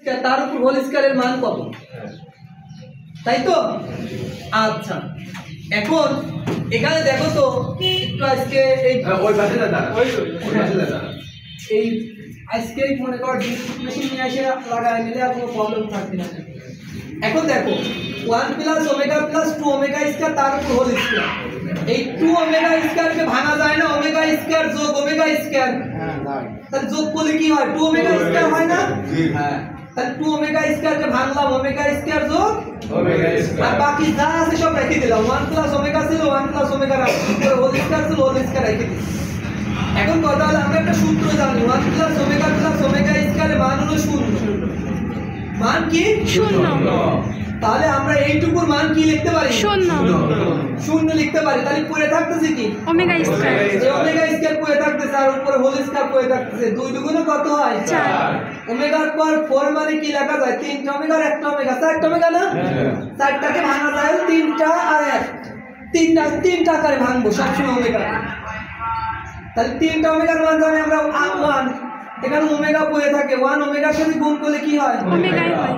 Square তার উপর whole স্কয়ারের মান কত, তাই তো? আচ্ছা এখন এখানে দেখো তো একটু আজকে এই ওই পাশে দাদা ওই পাশে দাদা এই আজকে মনে করো মেশিন নিয়ে এসে লাগাই নিলে আর কোনো প্রবলেম থাকবে না। এখন দেখো 1 plus omega plus 2 omega square তার উপর হোল স্কয়ার, এই 2 ওমেগা স্কয়ারকে ভাঙা যায় না ওমেগা স্কয়ার যোগ ওমেগা স্কয়ার, তাহলে যোগ করলে কি হয় 2 ওমেগা স্কয়ার হয় না? হ্যাঁ, তাহলে 2 ওমেগা স্কয়ারকে ভাঙলাম ওমেগা স্কয়ার যোগ ওমেগা স্কয়ার, আর বাকি যা আছে সব রেখে দিলাম। 1 প্লাস ওমেগা ছিল 1 প্লাস ওমেগা রাখলাম, হোল স্কয়ার ছিল হোল স্কয়ার রেখে দিলাম। এখন কথা হলো আমরা একটা সূত্র জানি 1 প্লাস ওমেগা স্কয়ারের মান হলো 0। মান কি 0। তাহলে আমরা এইটুকুর মান কি লিখতে পারি 0 লিখতে পারি। তাহলে পড়ে থাকতেছে কি ওমেগা স্কয়ার, এই ওমেগা স্কয়ার পড়ে থাকতেছে আর উপরে হোল স্কয়ার পড়ে থাকতেছে, 2 দুগুণে কত হয় 4। ওমেগার পর 4 মানে কি লেখা যায় 3টা ওমেগা আর 1টা ওমেগা, 4টা ওমেগা না? 4টাকে ভাঙা যায় 3টা আর 1, 3টা আকারে ভাঙবো সবসময় ওমেগা। তাহলে 3টা ওমেগার মান জানি আমরা 1, এখানে ওমেগা পড়ে থাকে 1 ওমেগার সাথে গুণ করলে কি হয় ওমেগাই হয়।